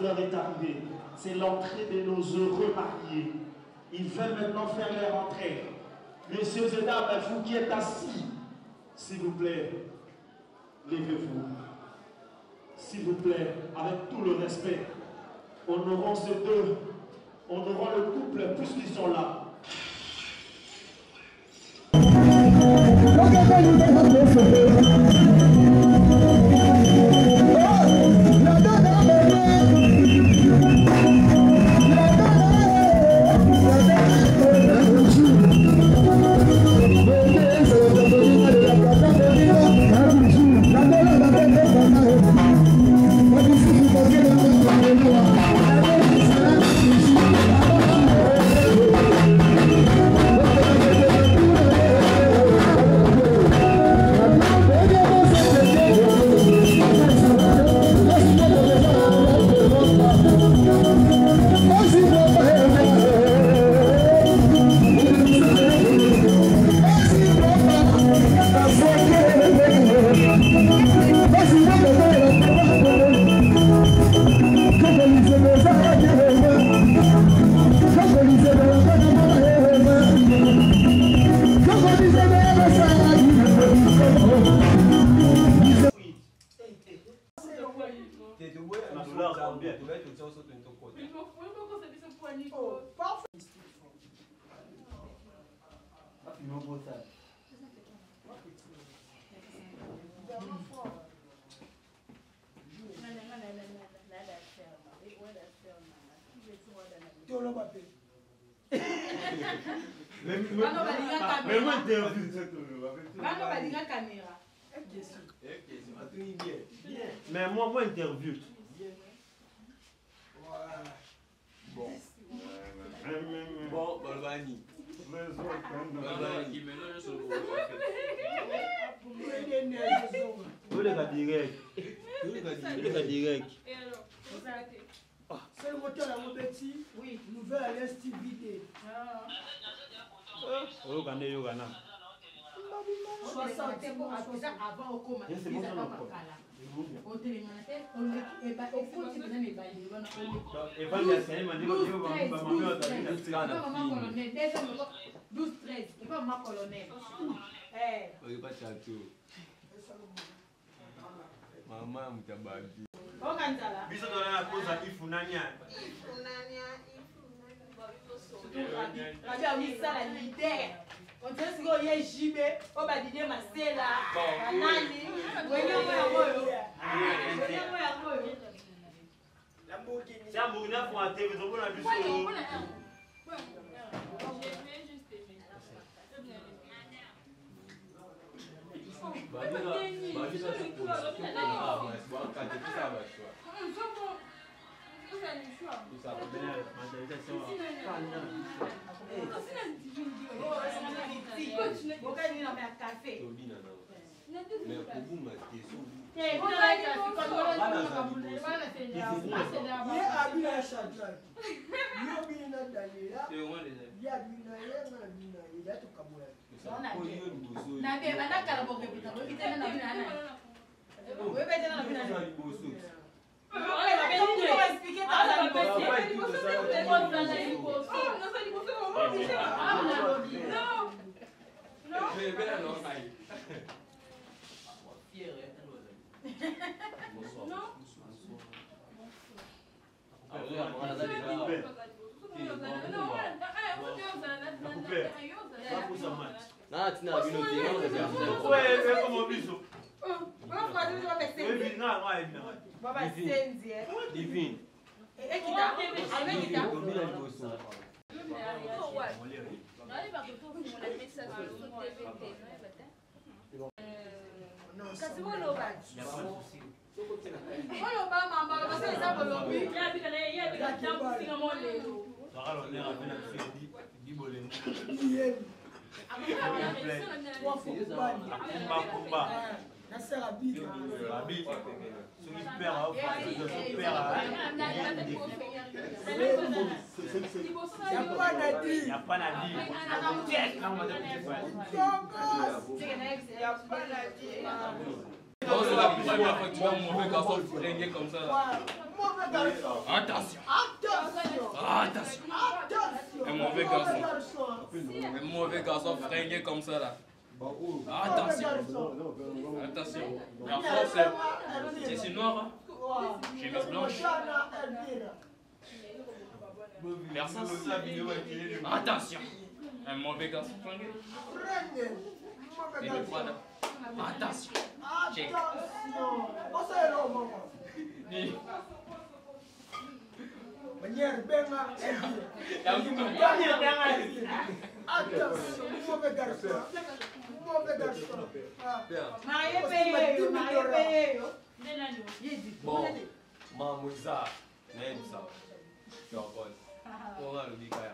l'heure est arrivée. C'est l'entrée de nos heureux mariés. Il fait maintenant faire leur entrée. Messieurs et dames, vous qui êtes assis, s'il vous plaît, levez-vous. S'il vous plaît, avec tout le respect, honorons ces deux, honorons le couple puisqu'ils sont là. Mais moi interview. Bon, Balbani. Vous les gars direct. C'est le moteur à mon petit. Oui. Nouvelle alliance TV. Oh, Gane Yogana. Avant au coma. C'est bon, Maman mtabaji. Biso dona koza ifunania. Radio Misala leader. On dirait que il y a JB, on va dire Marcela, Nani, c'est la première fois que tu vois un mauvais garçon fringuer comme ça. Mauvais garçon. Attention. Attention. Un mauvais garçon. Un mauvais garçon fringué comme ça là. Attention. Attention. La force, c'est noir. Hein? Chemise blanche. Versace. Attention. Un mauvais garçon fringué. Et le Prada. Attention. Check. Manière benga. Attention, mauvais garçon. Mauvais garçon. Bon, Mamouza, même ça. Tu en connais. On va le dire quand même.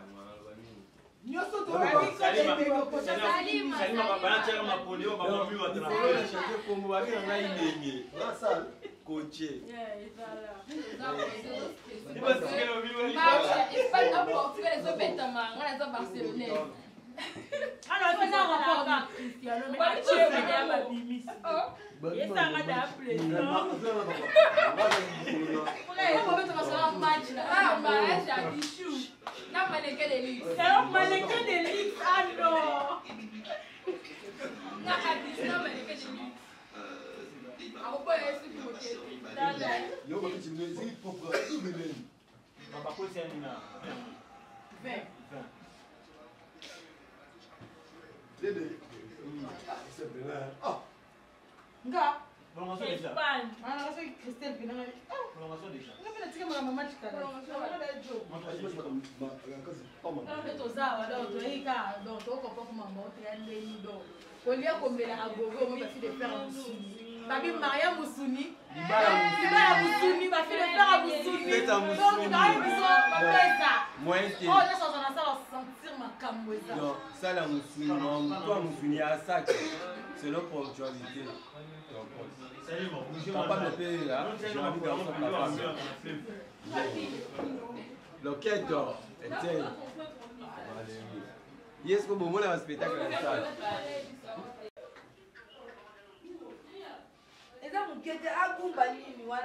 Babi Maria Mousouni, Libala Mousouni, ma fille de faire à Mousouni. Donc, il a eu besoin de moi, oh, là, ça va sentir ma camouessa. non, ça, la Mousouni, toi, Mousouni, à ça, c'est leur ponctualité. Papa me paye là, j'ai envie de rentrer la famille. L'enquête d'or, tiens. Est-ce que vous voulez un spectacle à la salle?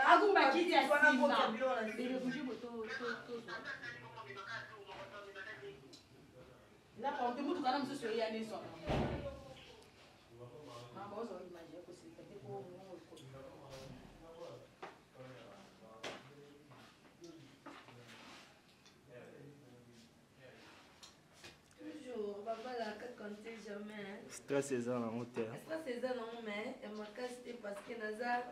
Agumba kiti ya Simba. Là, quand tu montres quand même ce soir, il y a stress est dans la montée. Stress est dans la montée. Et ma casse c'est parce que naza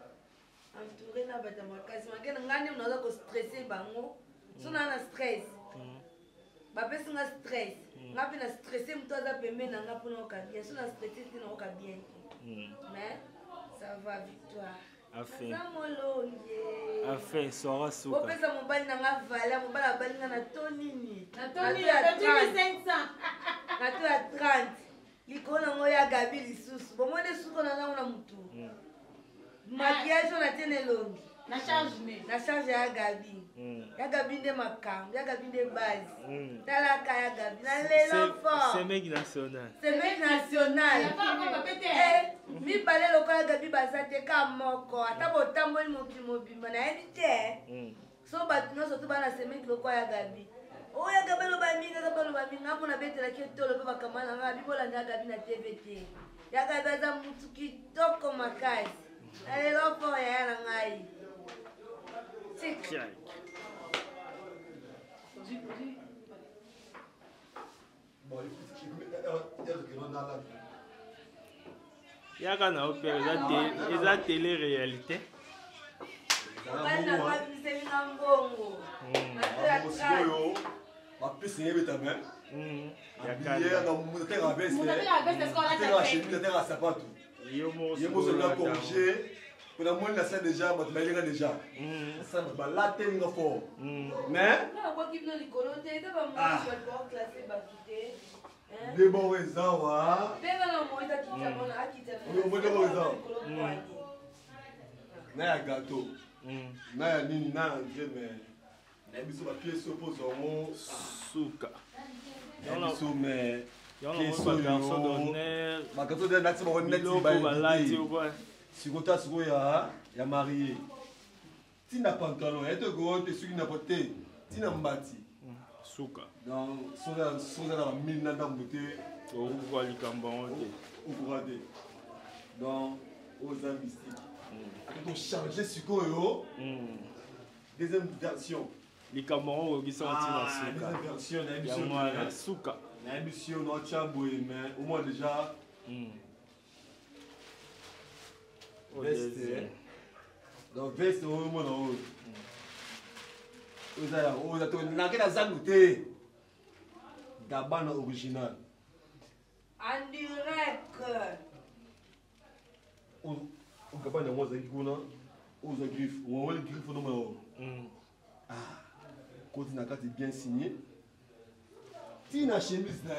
entouré na bata ma casse. Ma que ngani unaza ko stresser bango. Sona na stress. Ba pesi nga stress. Nga pe na stresser mtu aza pembeni na nga pona ka bien. Sona stresser ti na ka bien. Mais ça va victoire. Afin. Afin, sera souka. Opesa mobali na nga vala, mobali abali nga na tonini. Na tonini ya 500. Na to ya 30. Likolo nango ya gabi lisusu. Bomone suko na nga na mutu. Maquillage on a tene longi. Na charge ne. Na charge ya gabi. Ya gabi nde makam, ya gabi nde base. Tala ka ya gabi. Na lelo fort. C'est mec national. C'est mec national. Ya pas va péter. Mi balé lokola gabi basate ka moko. Ata botamboli mobimba na yebi te. So bat no surtout bana semaine lokola gabi. Oya gabi lo ba minga gabi lo ba minga mpona betela ke tolo pe bakamana nga bibola nda gabi na TVT. Ya gabi aza mutu kitoko makasi. Na lelo fort ya na ngai. Yaka na opéra, ils ont télé-réalité. On a moins la scène déjà, mais tu m'as déjà. Ça va là, t'es une fois. Mais. Des bons raisons, hein. Na ya gâteau. Na ya nini na nje mais. Na biso ba pièce s'oppose au mot souka. Na biso mais. Yon a un garçon d'honneur. Ma gâteau de nati ba net ba. Ba lati ou quoi. sikota siko ya marié. Tina pantalon, et te go te suki na pote. Tina mbati. Suka. Donc soza na mille na ndambote. Au pouvoir du Cambon. Au pouvoir de. Donc aux mystique. Donc changer siko yo. Deuxième version. Les Cameroun qui sont la Suka. Deuxième version na émission la Suka. Na émission no chamboy mais au moins déjà veste. Donc veste au moins dans haut. Vous avez na quelle zangoute. Gabana original. En direct. On Gabana moi zaki kuna. Aux griffes, on voit les griffes au numéro. Ah, quand il n'a pas bien signé. Tina chemise là.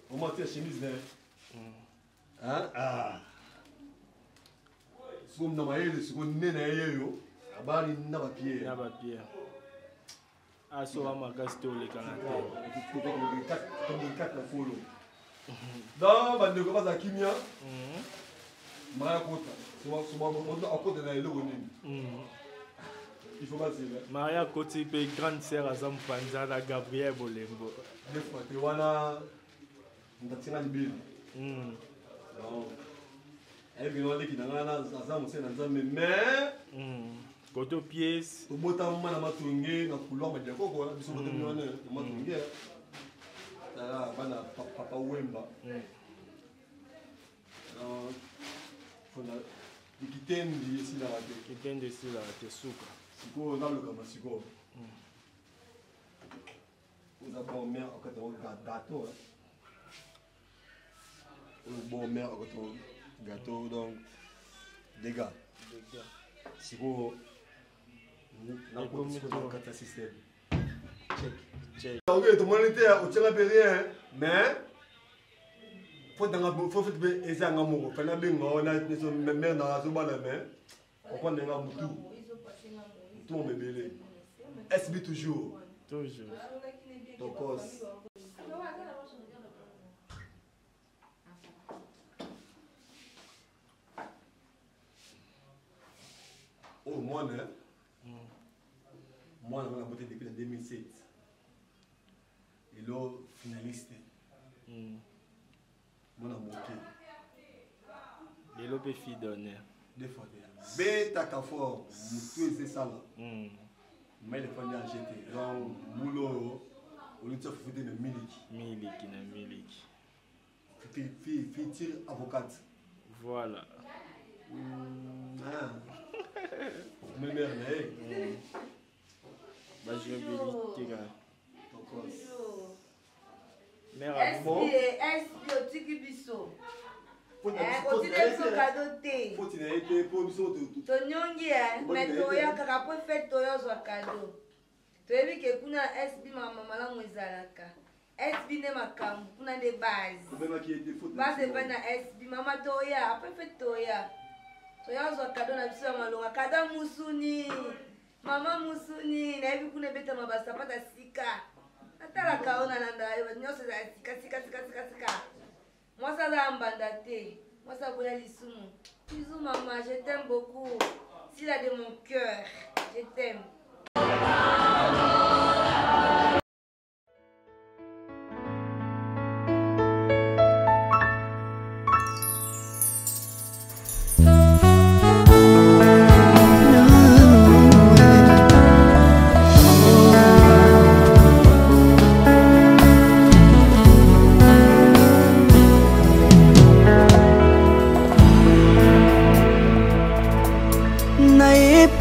On m'a dit chemise là. Hein? Ah. Si on n'a pas eu, si on n'est pas eu, abali n'a pas pied. N'a pas pied. Ah, so on m'a cassé les canapés. Comme 4 la follow. Non, bah ne commence à Kimia. Maria Kota. On compte dans les lots. Il faut pas dire. Maria Kota est grande sœur à Zampanza, la Gabriel Bolembo. Des fois, tu vois là, on a tiré un bill. Elle vient de qui n'a rien à Zam, mais. Côté pièce. Au bout d'un moment, on a tourné dans le couloir, mais il y a quoi, ils sont venus on a tourné. Là, papa Wemba. Ikitende ici la raté. Ikitende ici la raté suka. Siko na le kama siko. Vous avez bon mère quand on gâteau. Bon mère quand on gâteau donc des gars. Siko na comme siko dans le système. Check. OK, tout le monde était au tient rien mais faut faire des amours. Faut n'aller on a des mères dans la zone là mais on prend des amours tout on bébé. SB toujours. Donc oh moi là. Moi on a voté depuis 2007. Et là finaliste. Mon amour. Et l'opé fille d'honneur. Des fois. Bêta fort, tout c'est ça là. Mais les familles à jeter. Donc, boulot, on lui dit qu'il faut faire des miliki. Fille tire avocate. Voilà. Mais merde, bah je vais bien. Mère bon. SB Tiki Bisso. Continue son cadeau thé. Faut qu'il ait été pour biso tout. Tonyongi mais toya kaka po fait toya zo cadeau. Toyebi ke kuna SB mama malamu ezalaka. SB ne makambu kuna de base. Même qui était faute. Base va na SB mama toya après fait toya. Toya zo cadeau na biso malonga kada musuni. Mama musuni na yebi kuna beta mabasa pata sika. Atala kaona nanda yo nyoso za sika. Moi ça va m'bandater. Moi ça voulait l'isumu. Bisous maman, je t'aime beaucoup. S'il a de mon cœur, je t'aime.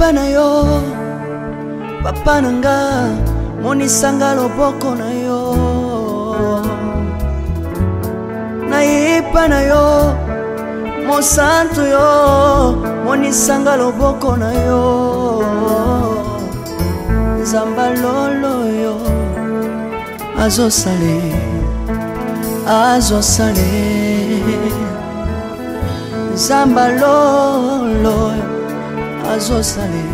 Na yo papa nanga monisanga loboko na yo nayepa na yo mosantu yo monisanga loboko na yo nzamba lolo yo azosale nzamba lolo azosale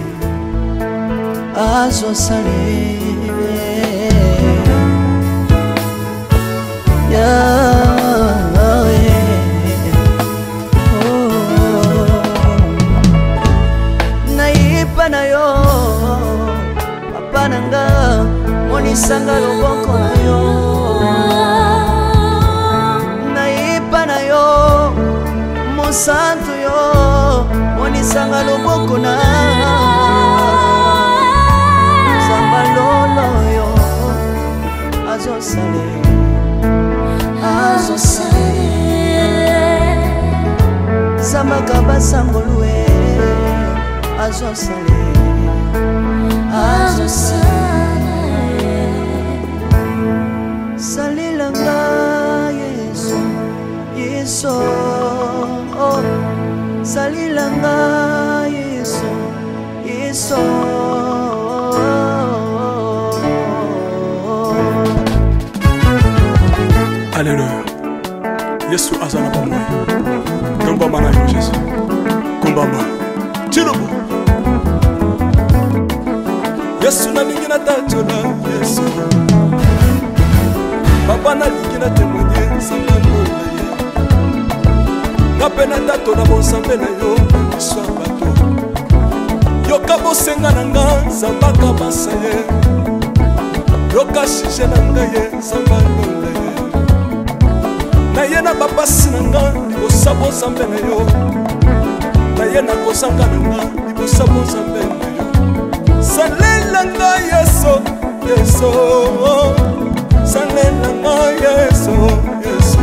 monisanga loboko na yo nayipa na yo mosantu yo monisanga loboko na zamba lolo yo azosale zamba kabasangolue azosale salilanga yesu yesu salilanga yesu yesu Alléluia. Yesu azana pamoja. Naomba maana ya Yesu. Kumbamba. Chirubu. Yesu na lingina tachola Yesu. Papa na lingina témoigner sangalo na ye. Kapena tato na bonsambe na yo iswa bato. Yoka bosenga na nga zambaka basaye. Yoka shishe na nga ye sangalo na ye. Na ye na babasi na nga libosa bonsambe na yo. Na ye na kosanga na nga libosa bonsambe na yo. Salela nga yeso yeso. Salela nga yeso yeso.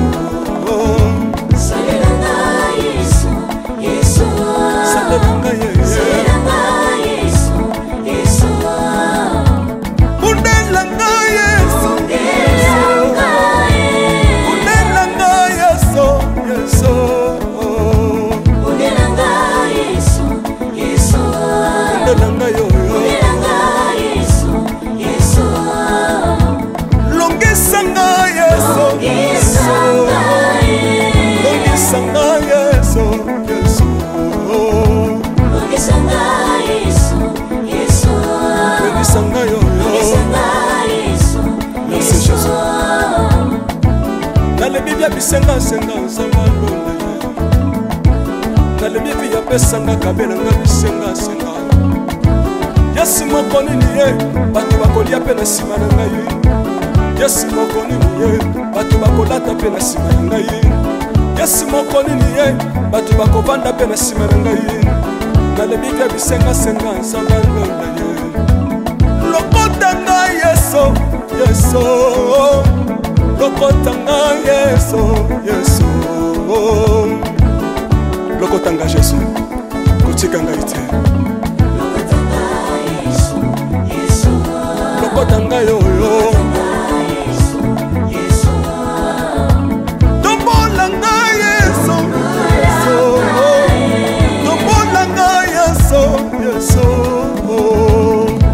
Salela nga yeso yeso. Salela nga yeso. Salela nga yeso yeso. Undela nga yeso. Undela nga yeso yeso. Undela nga yeso yeso. Undela nga yo yo. Undela nga yeso yeso. Longisa nga yeso yeso. Longisa nga yeso yeso. Longisa nga yeso yeso. Longisa nga yo yo. Longisa nga yeso yeso. Nalebi bia bisenga senga nsanga lole. Nalebi bia pesanga kabela nga bisenga senga. Yesu moko nini ye bato bakolia pe na sima na ngai. Yesu moko nini ye bato bakolata pe na sima na ngai. Yesu moko nini ye bato bakovanda pe na sima na ngai. Nalebi bia bisenga senga nsanga lole ye. Lokota nga Yesu Yesu. Lokota nga Yesu Yesu. Lokota nga Yesu kotika nga ite. Lokota nga yo yo. Tombola nga Yesu Yesu. Tombola nga Yesu Yesu.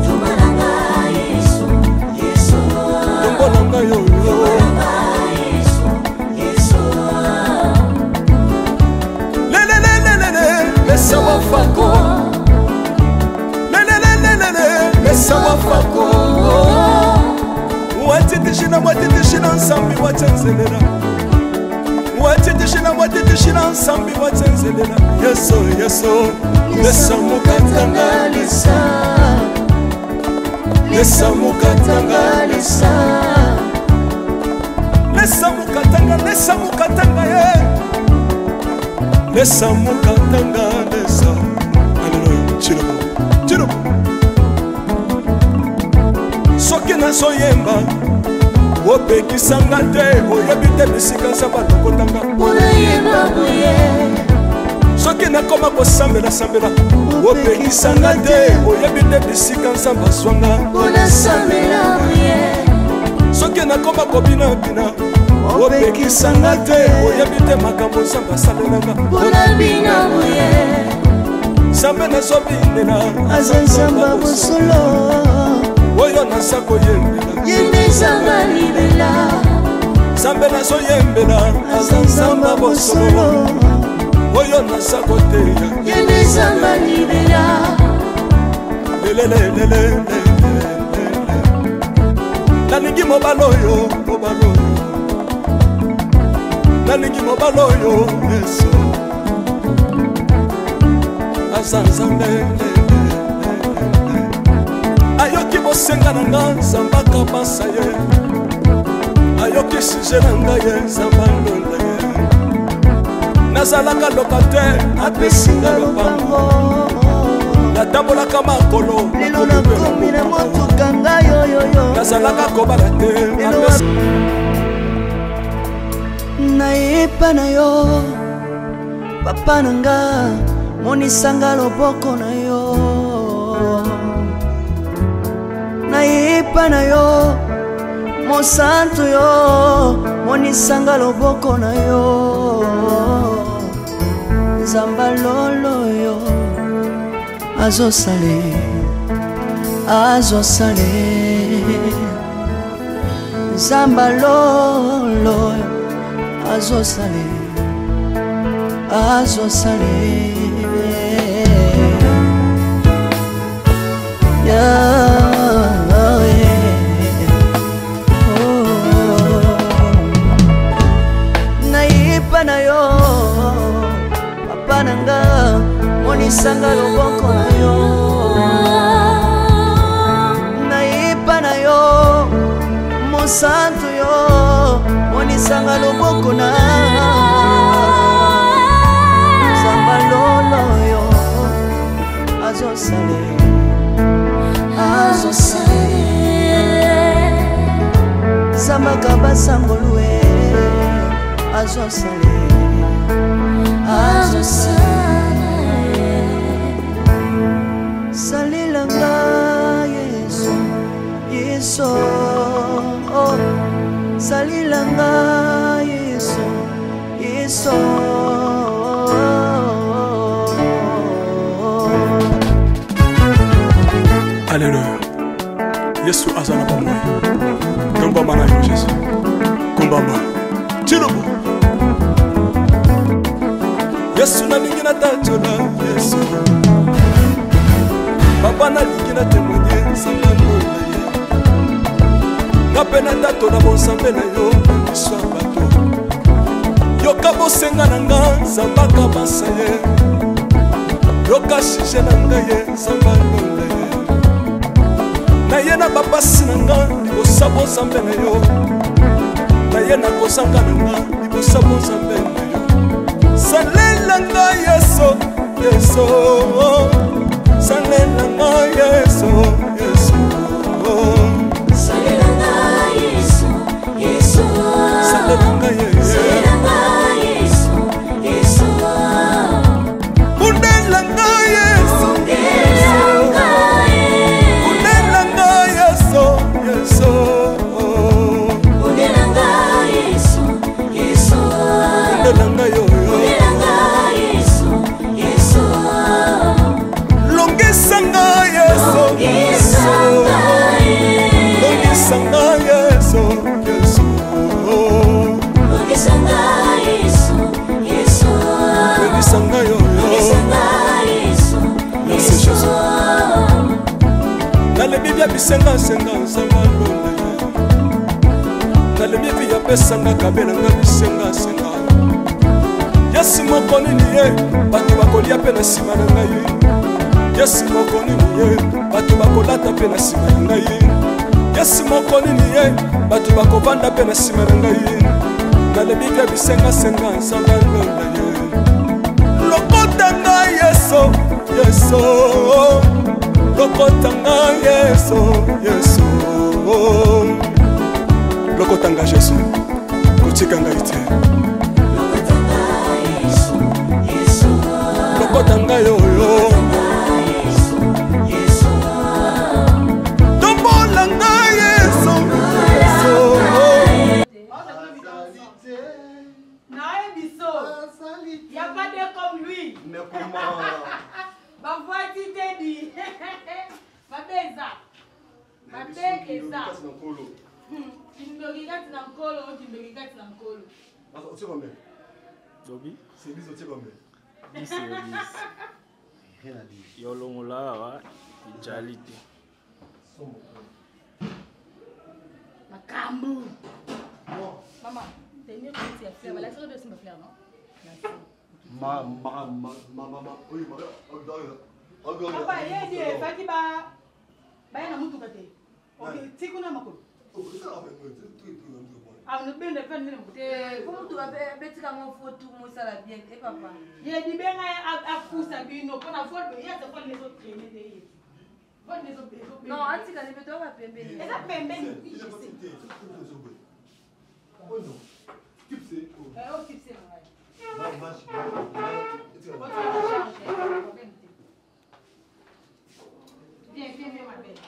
Tombola nga Yesu Yesu. Tombola nga yo yo. Mesa wafako. Mesa wafako. Watitishina watitishina nsambi watenzelera. Watitishina watitishina nsambi watenzelera. Yeso yeso. Lesa mukatanga lesa. Lesa mukatanga lesa. Lesa mukatanga ye. Lesa mukatanga lesa. Alléluia. Chirubu. Chirubu. Soki nazoyemba opekisanga te oyebi te bisika nzambe alokotanga unayemba boye. Soki nakoma kosambela sambela opekisanga te oyebi te bisika nzambe azwanga Unasambela boye. Soki nakoma kobina bina opekisanga te oyebi te makambo nzambe asalelanga Unabina boye. nzambe nazobinela aza nzamba bosolo oyo naza koyembela Yende zamba libela. nzambe nazoyembela aza nzamba bosolo oyo naza koteya Yende zamba libela. lelelelelele. Nalingi mobala oyo nalingi mobala oyo Yesu aza nzambe ayoki bosenga na nga nzamba kabasa ye ayoki suje na ngai ye nzamba londa ye nazalaka lokatere apesinga lopango natambolaka makolo lelo nakomi na motuka ngai yoyoyo nazalaka kobala te nayepa na yo papa na nga monisanga loboko na yo nayepa na yo mosantu yo monisanga loboko na yo nzamba lolo yo azosale nzamba lolo azosale nayipa na yo papa na nga monisanga loboko na yo nayipa na yo mosantu yo monisanga loboko na nzamba lolo yo azosale nzamba kabasangolue azosale salela nga yesu yesu salela nga yesu yesu Alléluia. Yesu azana bomoi. Kombama na yo Jésus. Kombama. Chilobo. Yesu na lingi na tachola Yesu. Papa na lingi na témoigner sanga lola ye. Ngapena tato na bonsambe na yo iswa bato. Yoka bosenga na nga zambaka basaye. Yoka shije na nga ye samba lola ye. Na ye na babasi na nga libosa bozambe na yo na ye na kozanga na nga libosa bozambe na yo salela nga yesu yesu salela nga yesu yesu salela nga yesu yesu salela nga yesu yesu undela nga yesu bisenga senga nzamba londa nalemi vi ya pesanga kabela nga bisenga senga yesu moko nini ye bato bakolia pe na nsima na ngai yesu moko nini ye bato bakolata pe na nsima na ngai yesu moko nini ye bato bakovanda pe na nsima na ngai nalemi vi ya bisenga senga nzamba londa ye lokota ngai yesu yesu lokotanga yesu yesu lokotanga jesu kotikanga ite lokotanga yoyo tombolanga yesu Y'a pas de comme lui. Mais comment? Ma voix dit dit. Ma beza. Ma beza. Timbogigati na nkolo, timbogigati na nkolo. Asa otie combien? Dobi? C'est 10 otie combien? 10 c'est 10. Rien à dire. Yolongola wa ijalite. Makambu. Maman, t'es mieux que tu as fait. La série de Simba Flair, non? Merci. Oui, papa, il y a des Fatima. Bah, il y a un moutou côté. Ok, tu connais ma copine. Ah, nous bien de faire une comment tu vas faire petit comme on faut tout moi ça la bien et papa. Il a dit bien à pousser à bino pour la fois il y a de quoi les autres traîner derrière. Bonne les autres. Non, anti quand les toi va pembe. Et ça pembe oui, je sais. Oh non. Type c'est. Oh, type c'est vrai. Viens, ma belle.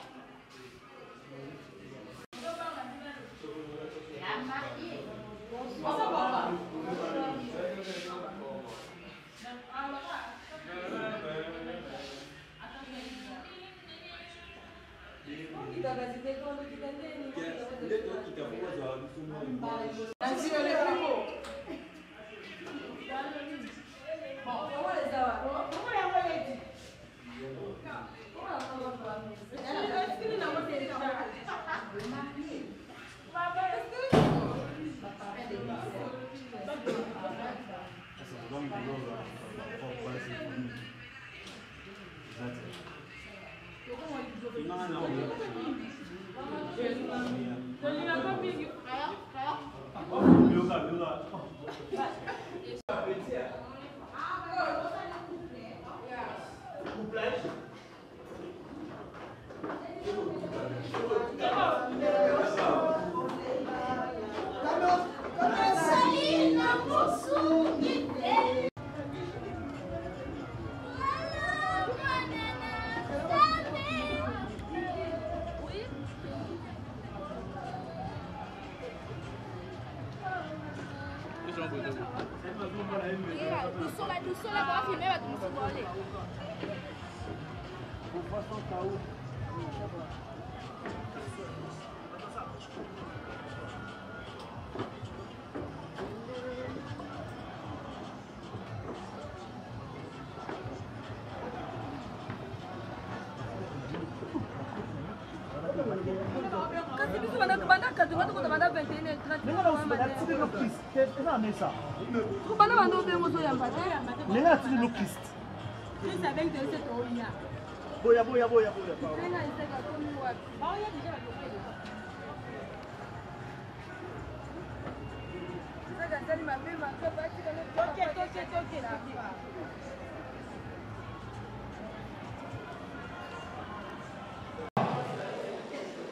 Boya.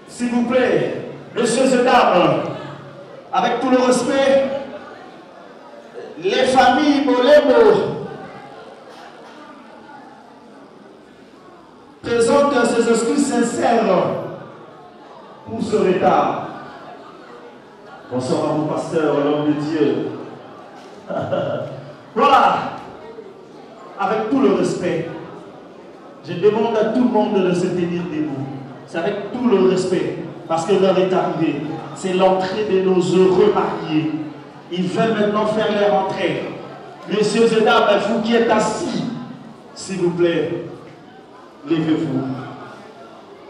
S'il vous plaît, messieurs et dames, avec tout le respect, les familles Molemo présentent ses excuses sincères pour ce retard. Bonsoir à vous, pasteur, l'homme de Dieu. Voilà, avec tout le respect, je demande à tout le monde de se tenir debout. C'est avec tout le respect, parce que l'heure est arrivée. C'est l'entrée de nos heureux mariés. Ils veulent maintenant faire leur entrée. Messieurs et dames, vous qui êtes assis, s'il vous plaît, levez-vous.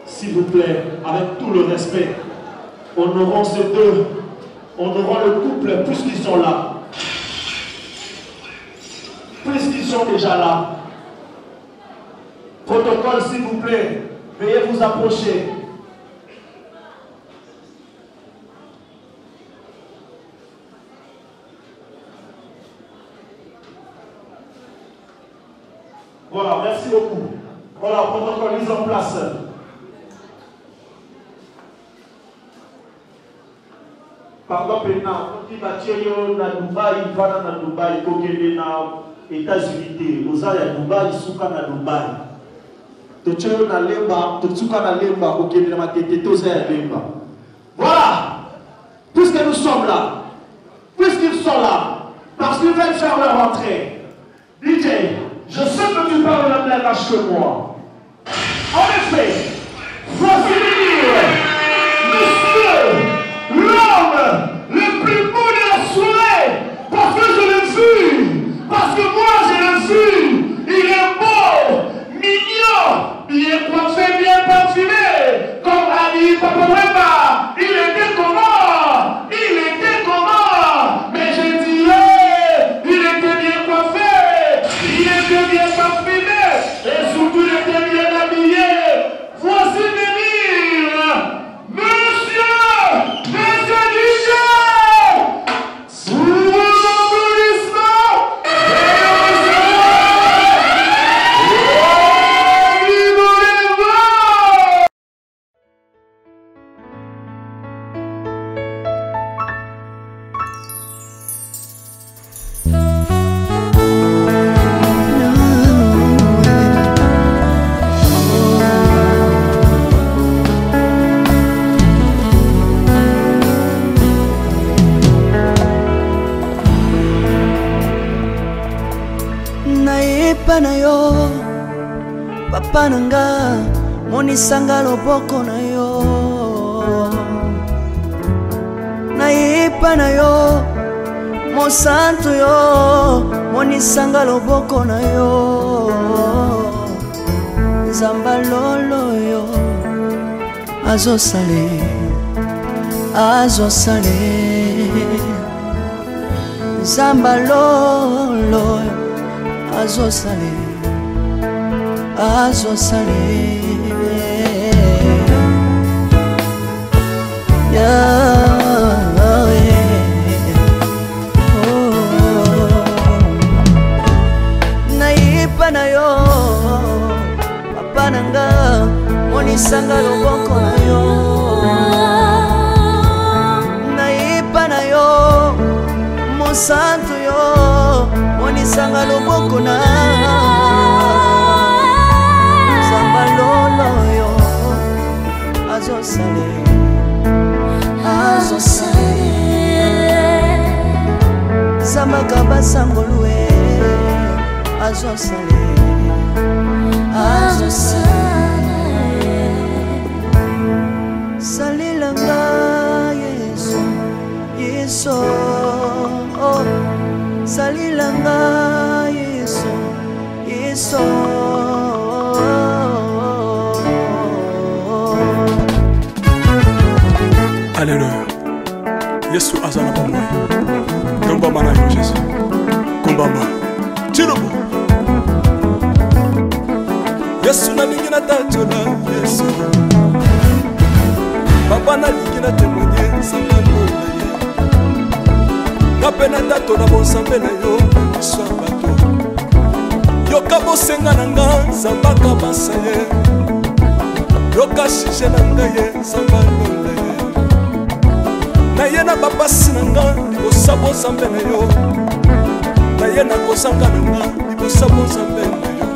S'il vous plaît, avec tout le respect, honorons ces deux, honorons le couple, puisqu'ils sont là. Puisqu'ils sont déjà là. Protocole, s'il vous plaît, veuillez vous approcher. Voilà, merci beaucoup. Voilà, protocole mise en place. Pardon, maintenant, on dit que na Dubaï, il va na Dubaï, il na États-Unis, aux à Dubaï, il souka na Dubaï. Tocho na lemba, totsuka na lemba, il na tete toza ya lemba. Voilà, puisque nous sommes là, puisqu'ils sont là, parce qu'ils veulent faire leur entrée. DJ, je sais que tu parles la même langue que moi. En effet, voici monsieur, l'homme le plus beau de la soirée, parce que je l'ai vu, parce que moi je l'ai vu, il est beau, mignon, il est coiffé, bien parfumé, comme Ali Papawemba, il était comment, mais je dirais, il était bien coiffé, il était bien parfumé, et surtout il était bien habillé. Voici Denis. nayepa na yo papa nanga monisanga loboko na yo nayepa na yo mosantu yo monisanga loboko na yo nzamba lolo yo azosale nzamba lolo azosale nayepa na yo papa nanga monisanga loboko na yo nayepa na yo mosantu yo monisanga loboko na nzamba lolo yo azosale nzamba kabasangolue azosale salilanga yesu yesu salilanga yesu yesu Alléluia. Yesu azana bamwe. Komba mana yo Jésus. Kombamba. Tirobo. Yesu na lingi na tachola Yesu. Papa na lingi na témoigner sangano na ye. Napena tato na bonsambe na yo Yesu abato. Yoka bosenga na nga zambaka basaye. Yoka shije na nga ye sangano na ye. Na ye na bapasi na nga libosa bonsambe na yo. Na ye na kozanga na nga libosa bonsambe na yo.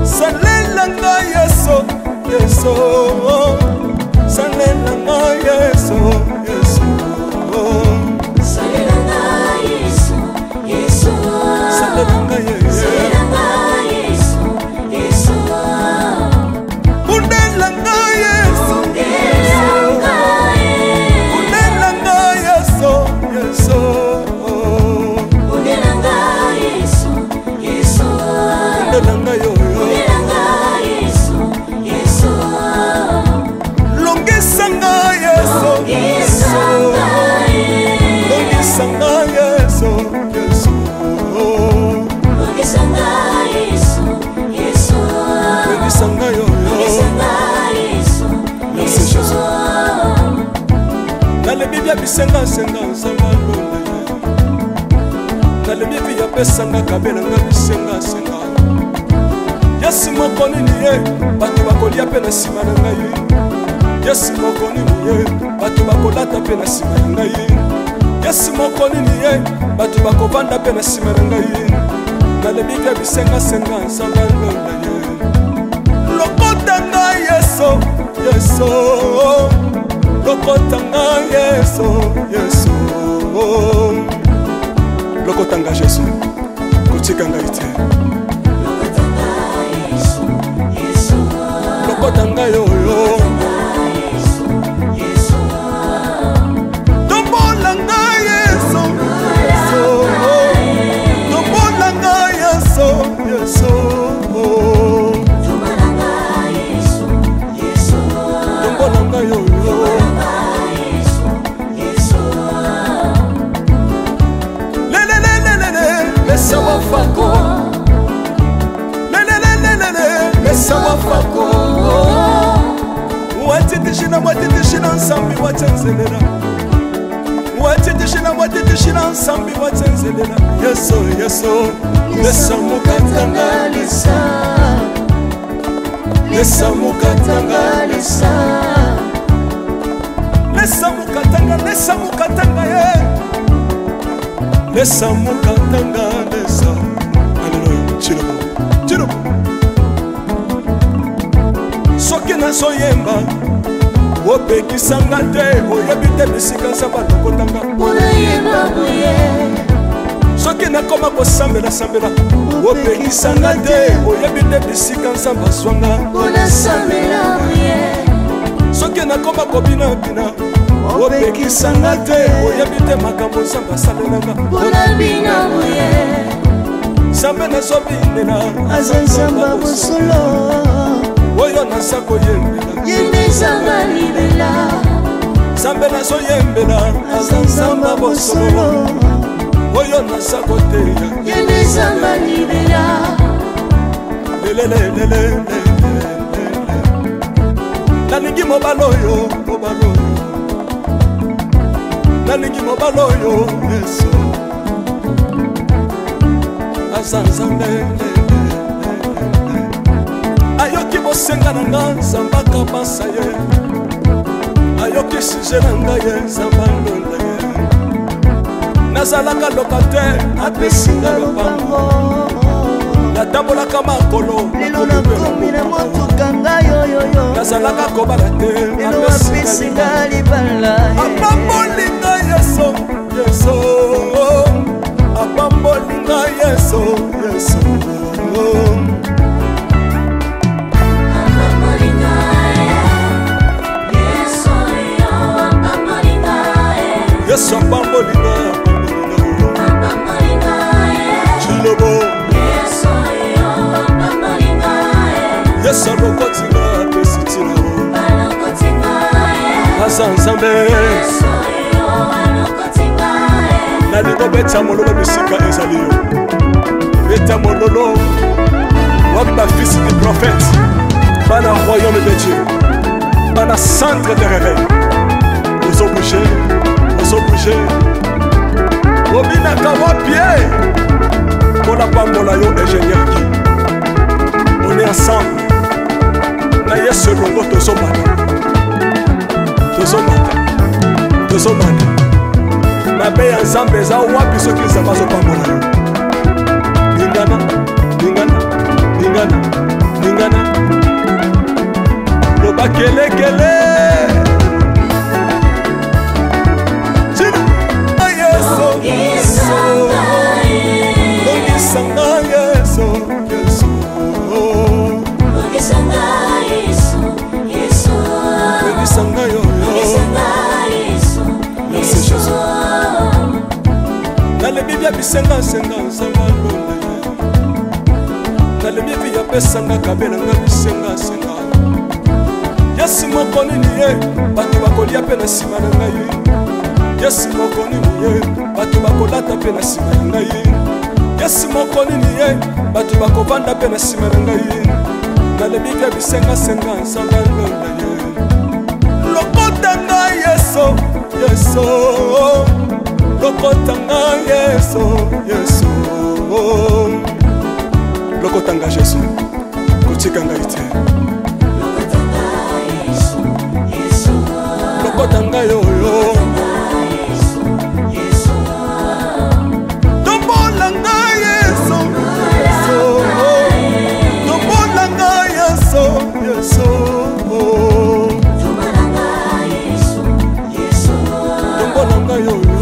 Salela nga Yesu, Yesu. Salela nga Yesu, Yesu. Salela nga Yesu, Yesu. Salela nga Yesu, Yesu. Undela nga Yesu, Undela nga Yesu, Yesu. Undela nga Yesu, Yesu. Undela nga yo. Longisanga Yesu, Yesu. Longisanga Yesu, Yesu. Longisanga Yesu, Yesu. Longisanga yo. Longisanga Yesu, Merci Jésus. Dans le Bible bisenga senga sanga lole. Dans le Bible ya pesanga kabela nga bisenga senga. Yesu mokoni ni ye, bato bakolia pe na sima na ngai. Yesu mokoni ni ye, bato bakolata pe na sima na ngai. Yesu mokoni ni ye, bato bakovanda pe na sima na ngai. Dans le Bible bisenga senga sanga lole ye. Lokota nga Yesu, Yesu. Lokota nga Yesu, Yesu. Lokota nga Yesu, kotika nga ite. Lokota nga yo yo. Tombola nga Yesu, Yesu. Tombola nga Yesu, Yesu. Tombola nga yo yo. Mesa wafako. Mesa wafako. Watitishina nsambi watenzelela. Watitishina nsambi watenzelela. Yesu, Yesu. Mesa mukatanga lisa. Mesa mukatanga lisa. Mesa mukatanga ye. Mesa mukatanga lisa. Alléluia. Chirobo. Chirobo. Soki nazoyemba opekisanga te oyebi te bisika nzambe alokotanga unayemba boye soki nakoma kosambela sambela opekisanga te oyebi te bisika nzambe azwanga soki nakoma kobinabina opekisanga te oyebi te makambo nzambe asalelanga nzambe nazobinela aza nzambe bosolo oyo naza koyembela yembezanga libela nzambe nazoyembela aza nzambe bosolo oyo naza koteya yembezanga libela nalingi mobala oyo nalingi mobala oyo yesu aza nzambe ayoki bosenga na nga nzambe akabasa ye ayoki suje na ngai ye nzambe alonda ye nazalaka lokatere apesinga lopango natambolaka makolo lelo nakomi na motuka ngai oyoyo nazalaka kobala te lelo apesinga libala apambolinga yeso yeso apambolinga yeso yeso yesu apambolinga chilobo yesu alokotinga apesitina aza nzambe nalingo beta mololo bisika ezali yo beta mololo wabi bafisi du prophète bana royaume de Dieu bana centre de réveil ozobouge obinaka wapie mpona pambola yo ingénieur ki on est ensemble na yesu elongo tozomata mabe ya nzambe eza wapi soki nzambe azopambola yo lingana loba kelekele nalebi bya bisengasenga nzambe alonda ye nalebi vi yapesanga kabelanga bisengasenga yesu moko nini ye bato bakolia mpe na nsima na ngai yesu moko nini ye bato bakolata mpe na nsima na ngai yesu moko nini ye bato bakovanda mpe na nsima na ngai nalebi bya bisengasenga nzambe alonda ye lokota ngai yeso lokotanga yesu lokotanga jesu kotika ngai te lokotanga yoyo tombolanga yesu tombolanga yesu tombolanga yoyo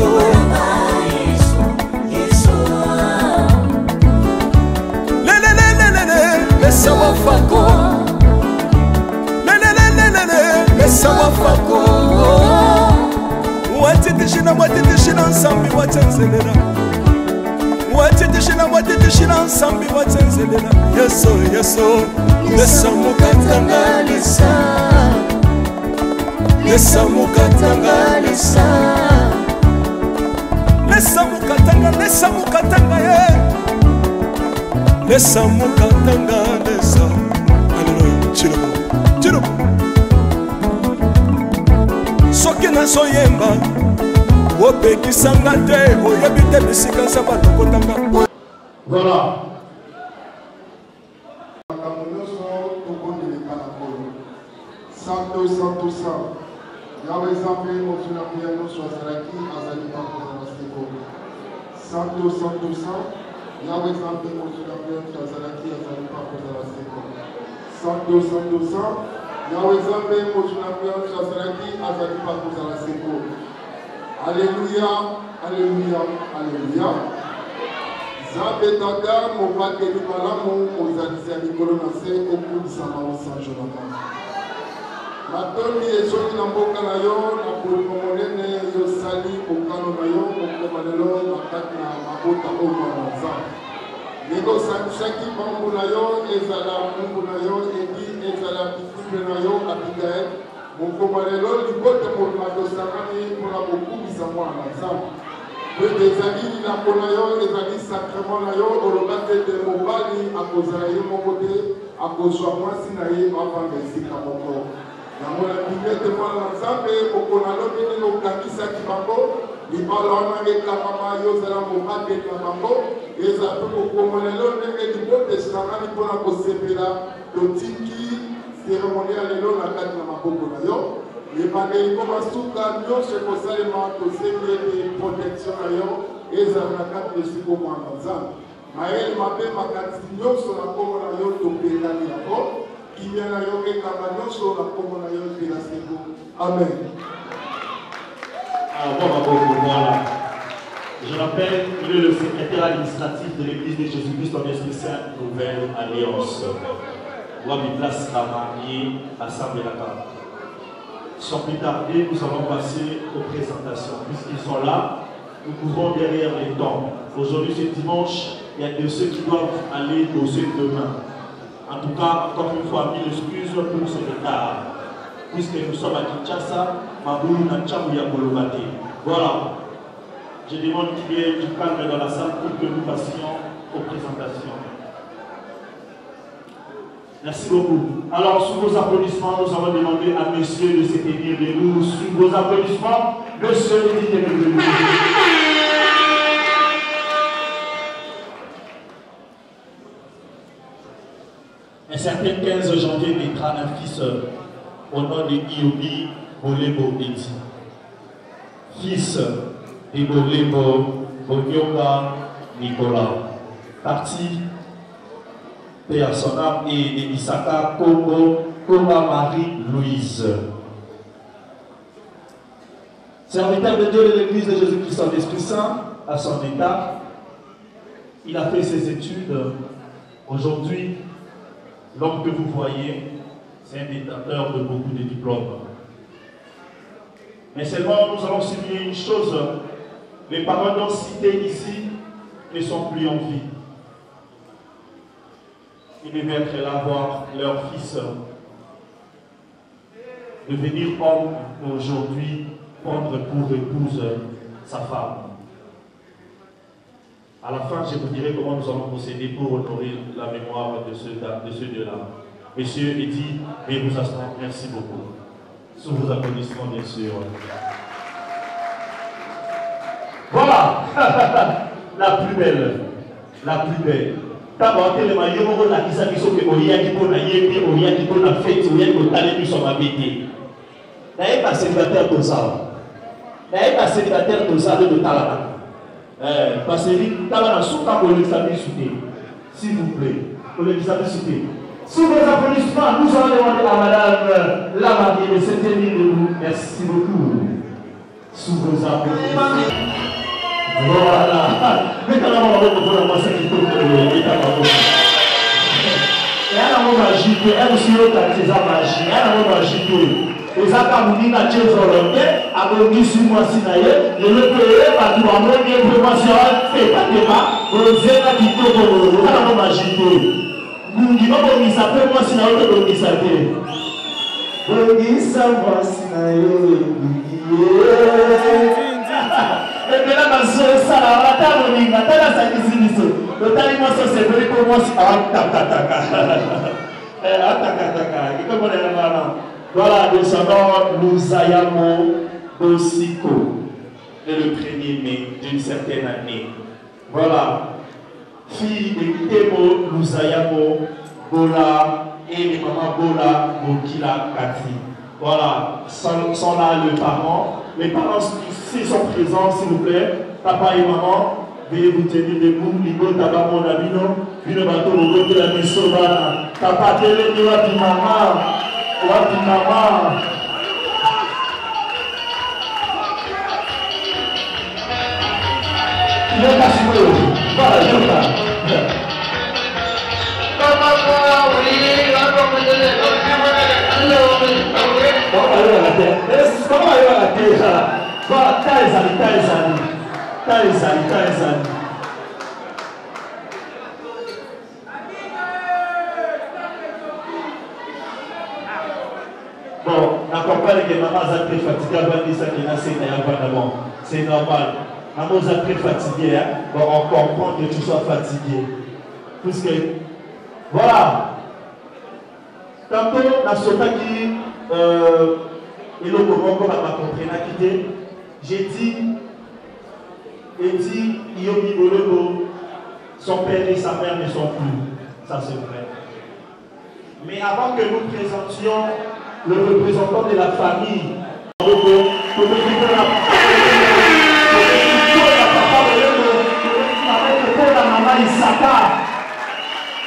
Mesa wafako Mesa wafako Watitishina nsambi watenzelela Watitishina nsambi watenzelela Yeso Mesa mukatanga Mesa mukatanga Mesa mukatanga ye Lesa mukatanga lesa Alléluia Chilobo soki nazoyemba opekisanga te oyebi te bisika nzambe alokotanga voilà makambo nyonso tobondeleka na kolo santo yawe nzambe moto na nguya nyonso azalaki azali bakozala seko santo yawe nzambe moto na nguya nyonso azalaki azali bakozala seko santo yawe nzambe moto na nguya nyonso azalaki azali bakozala seko Alléluia Nzambe tata mobakeli malamu ozalisi ya likolo na se okudisama osa Jonathan. Matondi ezongi na mboka na yo na bolimo monene yosali bokano na yo mokoma lelo na kati na mabota oyo na Nzambe. Ndenge osangisaki bambu na yo ezala mumbu na yo edi ezala bifimbe na yo Abigail. Mokoma lelo libote mobima tosangani mpona kokumisa mwana na Nzambe. Pete ezali lilambo na yo ezali sakrement na yo olobaki ete mobali akozala ye moko te akozwa mwasi na ye avanda esika moko. Yango na bingete mwana na Nzambe okona lobi ndenge okangisa bango libala wana ekamama yo ozala mobakeli na bango eza mpe kokoma lelo ndenge libote esangani mpona kosepela totiki cérémonie ya lelo na kati na maboko na yo. Ebandeli ko basuka nyonso ekosalema tosengi ete protection na yo ezala na kati esiko mwana Nzambe. Mayele mabe makanisi nyonso na kombo na yo topelani yango kimia na yo ekanga nyonso na kombo na yo epela seko. Amen. Alors voilà. Je rappelle qu'il est le secrétaire administratif de l'église de Jésus-Christ en Esprit Saint Nouvelle Alliance. Wabi place à marier Assemblée la Carte. Sans plus tarder, nous allons passer aux présentations. Puisqu'ils sont là, nous pouvons derrière les temps. Aujourd'hui, c'est dimanche, il y a de ceux qui doivent aller doser demain. En tout cas, encore une fois, mille excuses pour ce retard. Puisque nous sommes à Kinshasa, Maboulou Nachamou Yakolobate. Voilà. Je demande qu'il y ait du calme dans la salle pour que nous passions aux présentations. Merci beaucoup. Alors, sous vos applaudissements, nous allons demander à monsieur de se tenir debout. Sous vos applaudissements, monsieur de se tenir debout. Un certain 15 janvier naîtra un fils au nom de Iobi Bolebo Eti. Fils de Bolebo Bonyoka Nicolas. Parti Paix à son âme et de Isaka Kongo Koma Marie-Louise. Serviteur de Dieu de l'église de Jésus-Christ en Esprit Saint, à son état, il a fait ses études. Aujourd'hui, l'homme que vous voyez, c'est un détenteur de beaucoup de diplômes. Mais seulement, nous allons souligner une chose, les parents dont cités ici ne sont plus en vie. Ils devaient être là voir leur fils devenir homme aujourd'hui, prendre pour épouse sa femme. À la fin, je vous dirai comment nous allons procéder pour honorer la mémoire de ceux deux-là. Monsieur Eddy, et vous asseoir, merci beaucoup. Sous vos applaudissements, bien sûr. Voilà, la plus belle, la plus belle. D'abord, les maillots, la kisa qui sont que Oyaki pour la yébi, Oyaki pour la fête, Oyaki pour la fête, sur ma bêtise. N'ayez pas célibataire de ça. N'ayez pas célibataire de ça de Talana. Parce que Talana, sous ta collectivité, s'il vous plaît, collectivité. Sous vos applaudissements, nous allons demander à madame la mariée de se tenir debout. Merci beaucoup. Sous vos applaudissements. Voilà. Maintenant, on va voir comment on va s'acquitter de l'état de la et elle a mon magie, elle aussi l'autre a ses magie, elle a mon magie. Les acamouni n'a pas volonté, à bongi sur moi si d'ailleurs, le pays va tout avoir bien vraiment sur un fait pas de pas, vous êtes à qui tout le elle a mon magie. Nous disons bongi ça peut moi si d'ailleurs bongi ça peut. Bongi ça moi si d'ailleurs. Et puis là, ma soeur, ça la table, on y va, t'as la sacrifice. Le taliment, ça c'est vrai pour moi. Voilà, descendant Louzayamo Bosiko, le 1er mai d'une certaine année. Voilà, fille de Temo Louzayamo Bola et de maman Bola Bokila Kati. Voilà, sont là les parents. Les parents, s'ils sont présents, s'il vous plaît, papa et maman, veuillez vous tenir debout. Ligo taba mon abino, vino bato logo de la misobana. Papa tele ni wapi mama, wapi mama. Il est caché. Voilà, Yoka. Comment aller à la terre? Voilà, Taizani. Bon, la campagne que maman a très fatiguée avant de ça c'est normal. Maman a très fatiguée, hein? Bon, on comprend que tu sois fatigué. Puisque, voilà. Tantôt, la sota qui et le moment qu'on va compris, j'ai dit, Yomi Boloko, son père et sa mère ne sont plus. Ça, c'est vrai. Mais avant que nous présentions le représentant de la famille,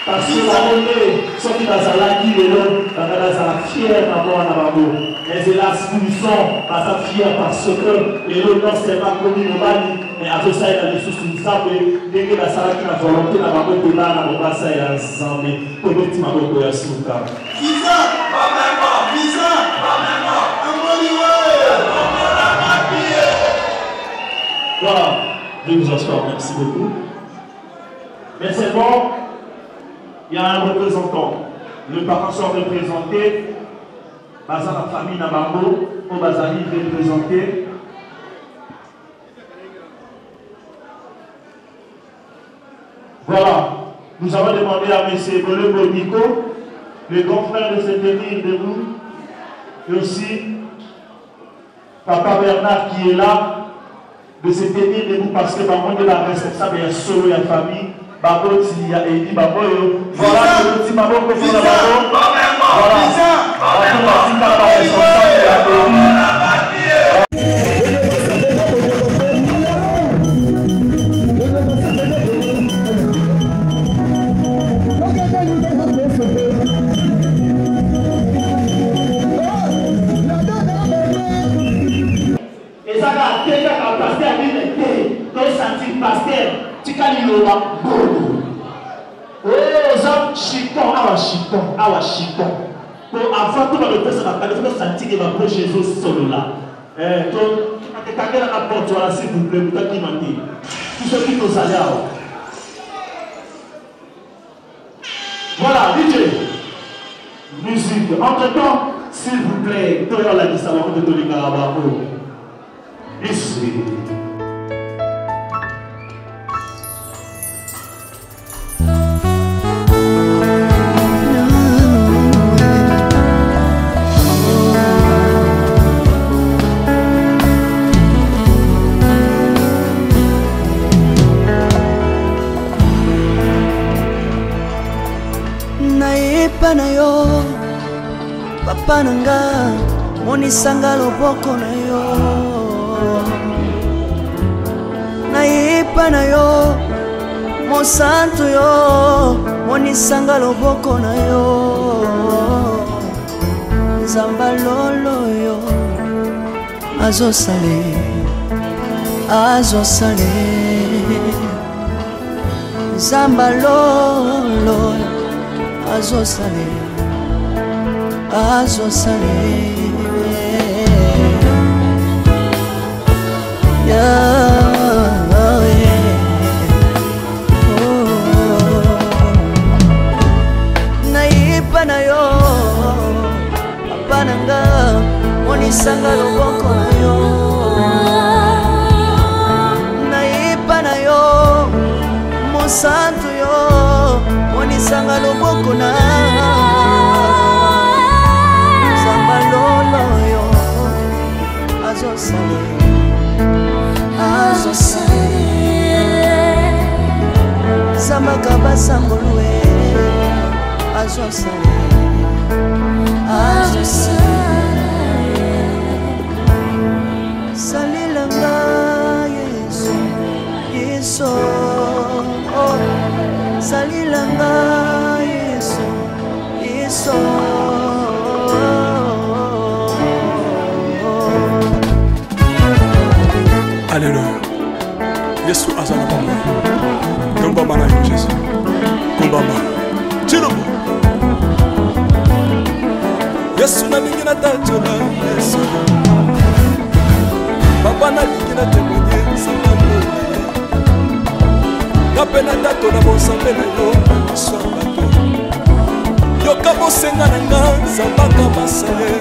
parce que la monnaie, ceux qui dans la vie, la fière d'avoir un amour. Mais hélas, nous sommes pas fiers parce que les autres non seulement connu le mali, mais à tout ça, il y a des choses qui savent dès que la salle qui a volonté, la maman de là, la maman, ça, il y a un sang, mais pour le petit maman, il y a un souka. Visa, voilà, je vous assois, merci beaucoup. Mais c'est bon. Il y a un représentant. Les parents sont représentés. Baza la famille Nabambo, au Bazali représenté. Voilà. Nous avons demandé à M. Bolebo Nico, le grand frère, de se tenir debout. Et aussi, Papa Bernard qui est là, de se tenir debout parce que maman est la responsable et solo et la famille. Baboti ya Edi Baboyo. Voilà le petit maman que vous avez. Et ça va être un pasteur qui est pasteur. Tikaliloba bodo. Oh, ça chiton, awa chiton. Pour avant tout le faire ça va pas sentir que va pour Jésus solo là. Donc quand la porte là s'il vous plaît, vous qui m'a dit. Tout ce qui nous allait. Voilà, DJ. Musique. Entre-temps, s'il vous plaît, toi la liste avant de te les garababo. Ici. Na yo papa nanga monisanga loboko na yo nayepa na yo mosantu yo monisanga loboko na yo nzamba lolo yo azosale nzamba lolo azosale nayipa na yo papa nanga monisanga loboko na yo nayipa na yo mosantu yo monisanga loboko na nzamba lolo yo azosale zambaka basangolue azosale salilanga yesu salilanga yesu Alléluia. Yesu azala bango. nalingi natajola yesu papa nalingi natemonie nzambe ndole nga mpe natatola bonzambe na yo miso ya bato yoka bosenga na nga nzambaka basa ye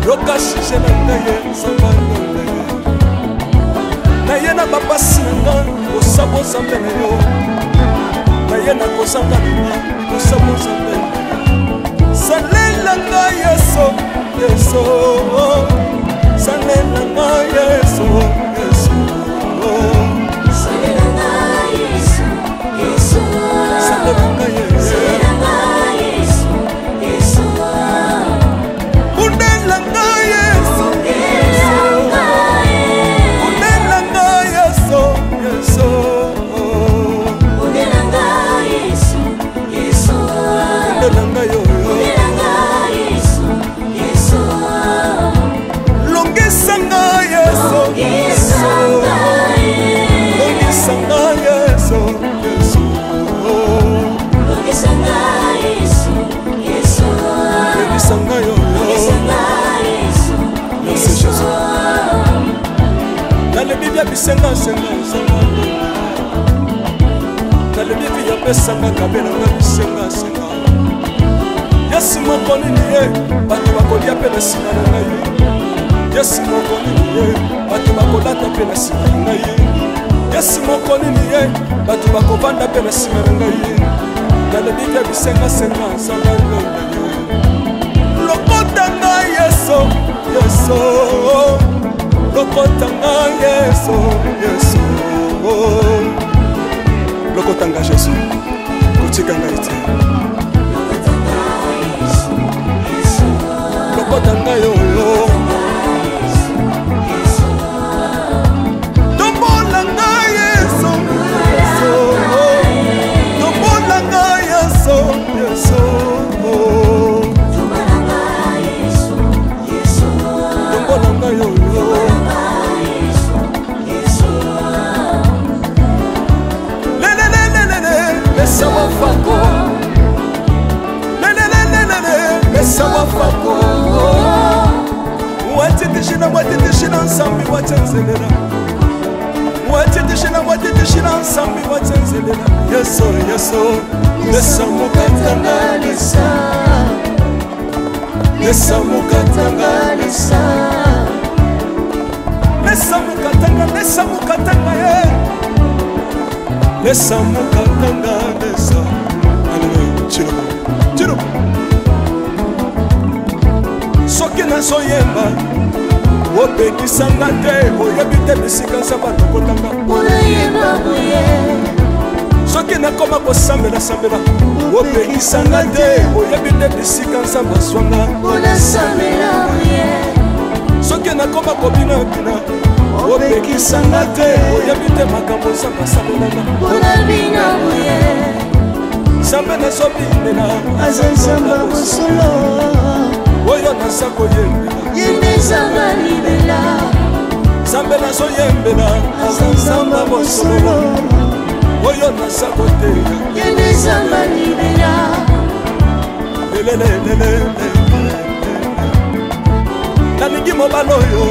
yoka shije na nga ye nzamba ndole naye na bapasi na nga kosa bonzambe na yo naye na kozanga na nga kosa bonzambe na yo salela nga yeso yeso salela nga yeso yeso salela nga yesu yesu salela nga yeso salela nga yesu yesu undela nga yeso undela nga yeso yeso undela nga yesu yesu undela nga yo longisanga yeso yeso longisanga yeso yeso longisanga yesu yesu longisanga yo longisanga yesu yesu nalebi bya bisenga senga senga nalebi bya pesanga kabela nga bisenga senga yesu moko nini ye bato bakolia mpe na nsima na ngai yesu moko nini ye bato bakolata mpe na nsima na ngai yesu moko nini ye bato bakovanda mpe na nsima na ngai nalebi bya bisenga senga nzanga londa ye lokota ngai yeso yeso lokota ngai yeso yeso lokota ngai jesu kotika ngai te lokota ngai oyo tombola ngai yeso tombola ngai yeso yeso tombola ngai oyo lelelelelele mesa wafako lelelelelele mesa wafako watitishina watitishina nsambi watsenzelela watitishina watitishina nsambi watsenzelela yeso yeso lesa mukatanga lesa lesa mukatanga lesa lesa mukatanga lesa mukatanga ye lesa mukatanga lesa aleluya chiro chiro soki nazoyemba opekisanga te oyebi te bisika nzambe alokotanga unayemba boye soki nakoma kosambela opekisanga te oyebi te bisika nzambe azwanga unasambela boye soki nakoma kobinabina opekisanga te oyebi te makambo nzambe asambelanga unabina boye nzambe nazobinela aza nzambe mosolo oyo naza koyembela yende nzambe libela nzambe nazoyembela aza nzambe mosolo oyo naza koteya yende nzambe libela lelelelele nalingi mobala oyo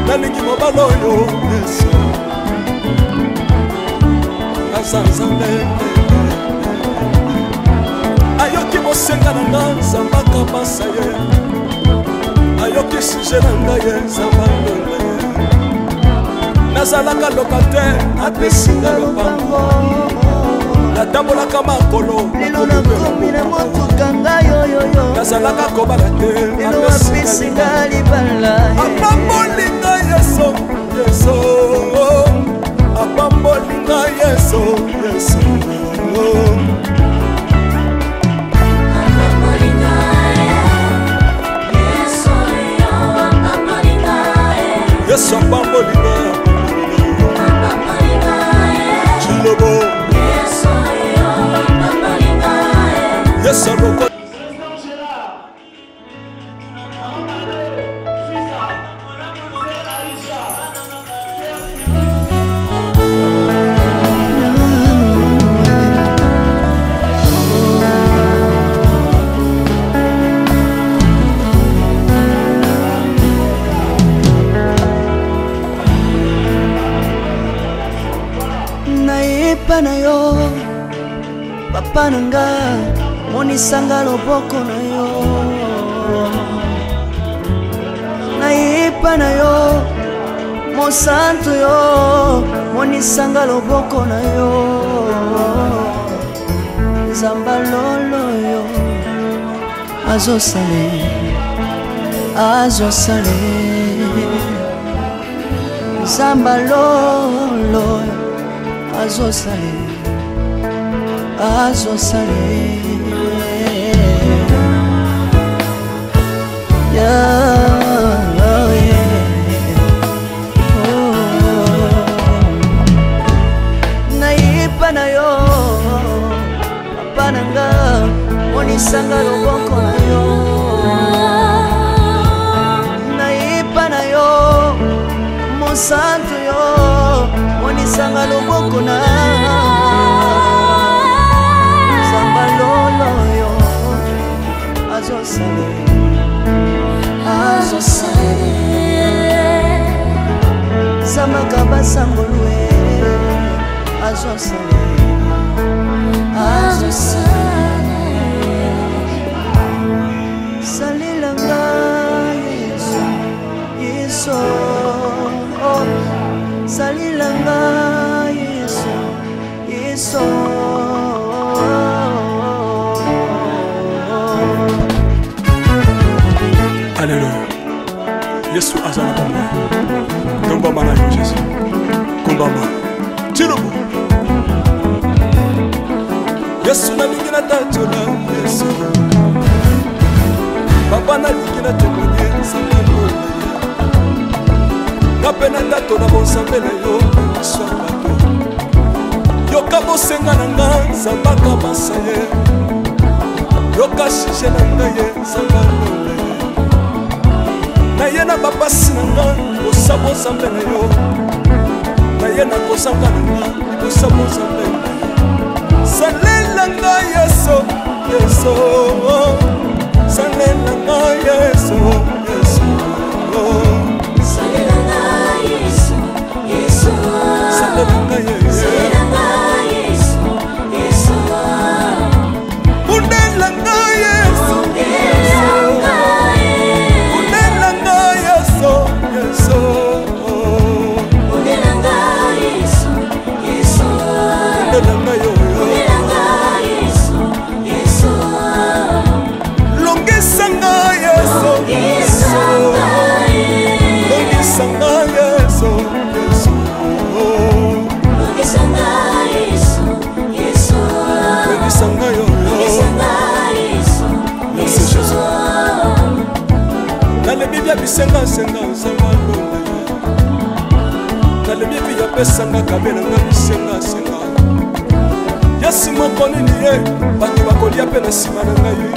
nalingi mobala oyo yesu aza nzambe ayoki bosenga na nga nzambaka basa ye ayoki suje na ngai ye nzamba ndole ye nazalaka lokatere apesinga lopango natambolaka makolo lelo nakomi na motuka ngai oyoyo nazalaka kobala te lelo apesinga libala apambolinga yeso yeso apambolinga yeso yeso yesu apambolinga chilobo yesu aloko epa na yo papa nanga monisanga loboko na yo na epa na yo mosantu yo monisanga loboko na yo zamba lolo yo azosale zamba lolo azosale naipa na yo papa nanga monisanga loboko na yo naipa na yo mosantu yo monisanga loboko na zamba lolo yo azosale zamaka basangolwe azosale salilanga yeso salilanga yeso Alléluia. Yesu azana komba. Komba mana yo Jésus. Komba ma. Tirobo. Yesu na lingina tatola Yesu. Papa na lingina temonie samelo. Kapena tatola bonsambe na yo swambato. Yoka bosenga na nga sambaka basaye. Yoka shishe na nga ye sambalo. Na ye na bapasi na nga kosabo zambe na yo na ye na kosanga na nga kosabo zambe na yo salela nga yeso yeso salela nga yeso yeso salela nga yeso yeso salela nga yeso yeso undela nga yeso bisenga senga zamalo na lebi bi yapesanga kabela nga bisenga senga Yesu moko nini ye batu bakolia pe na sima na ngai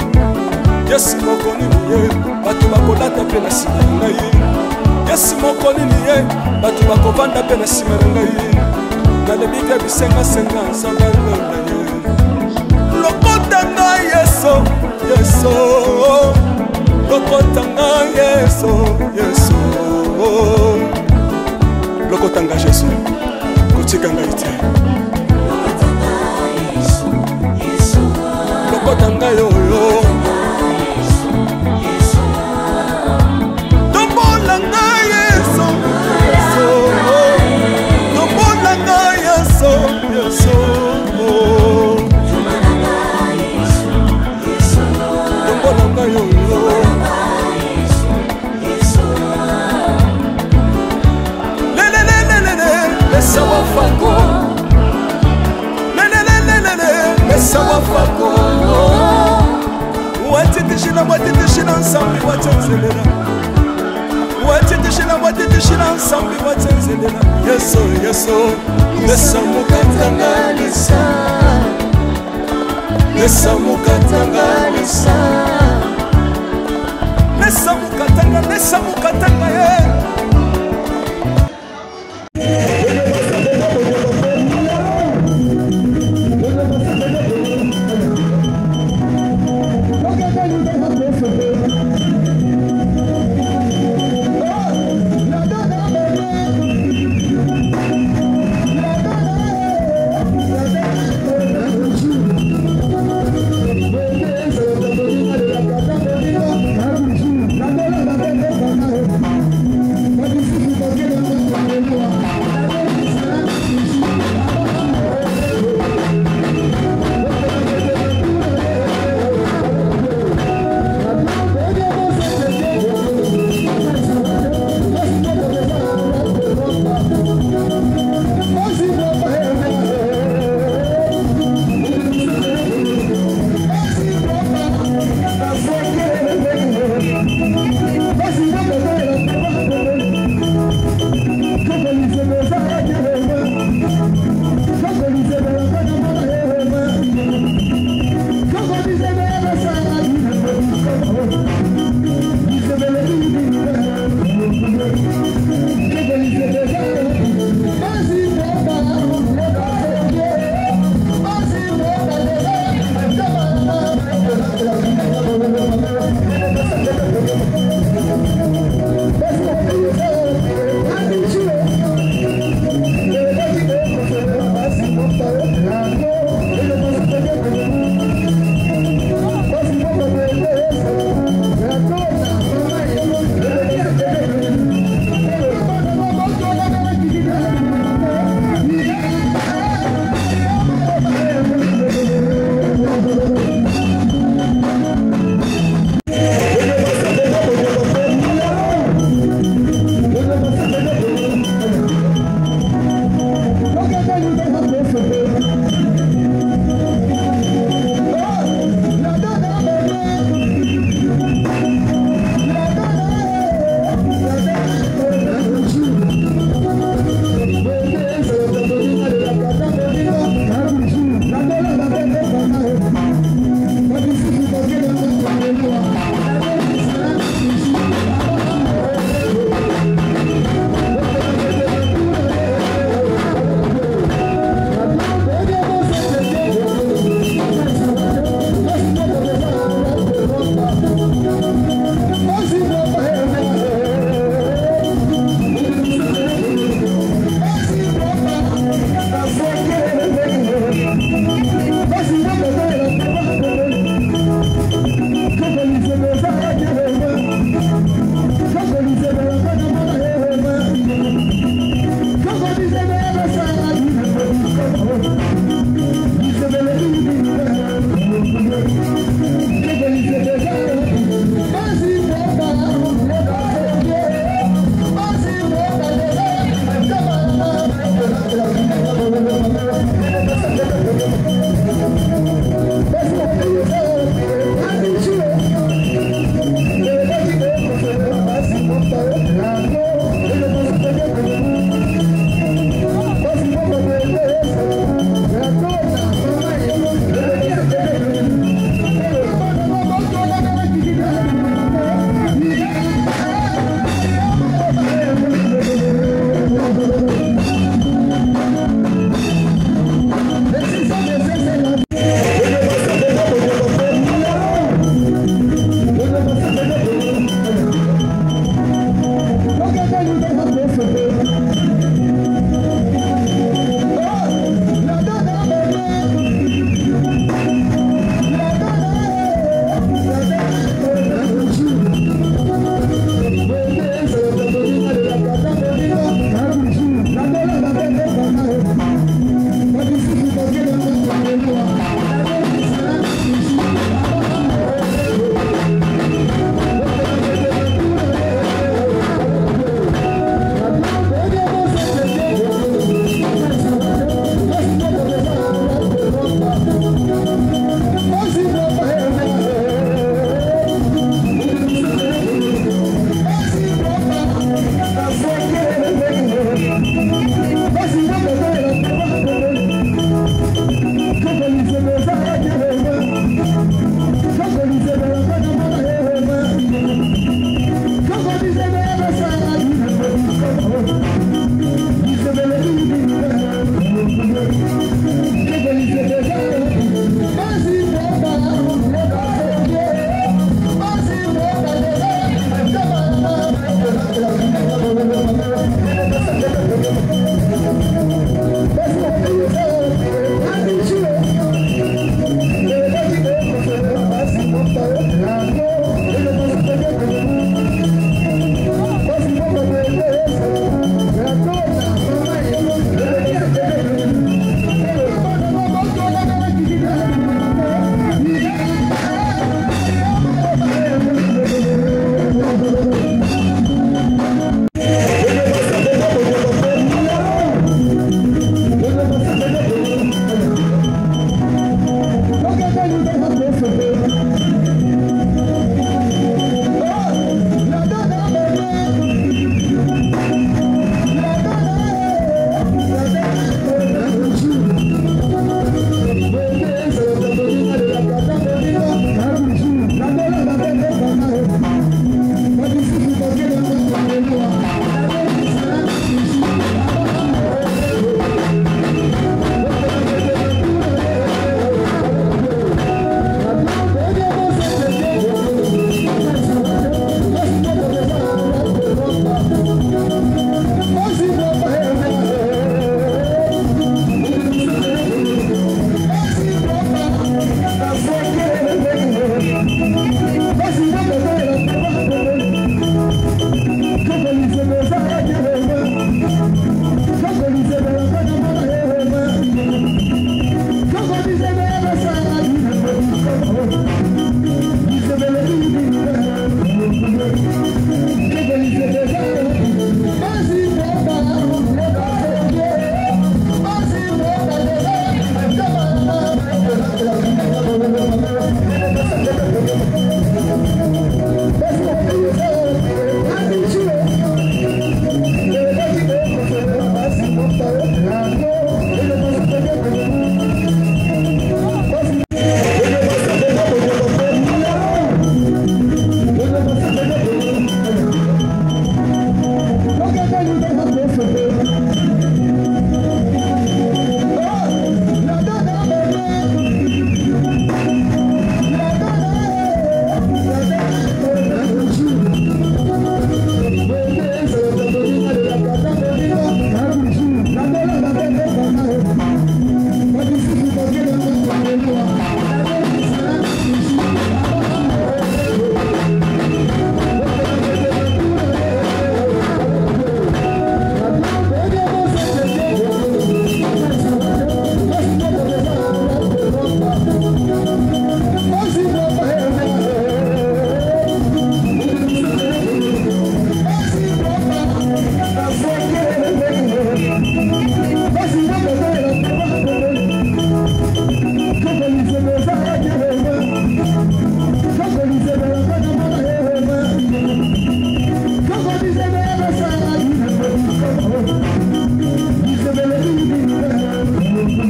Yesu moko nini ye batu bakolata pe na sima na ngai Yesu moko nini ye batu bakovanda pe na sima na ngai na lebi bi bisenga senga zamalo na ye lokota ngai Yesu Yesu lokotanga Yesu Yesu lokotanga Yesu kotikanga ite lokotanga yoyo tombolanga Yesu Yesu tombolanga Yesu Yesu tombolanga yoyo Sawafako Sawafako watitishina nsambi watenzelela watitishina nsambi watenzelela Yesu Yesu lesamukatanga ye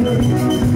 Thank you.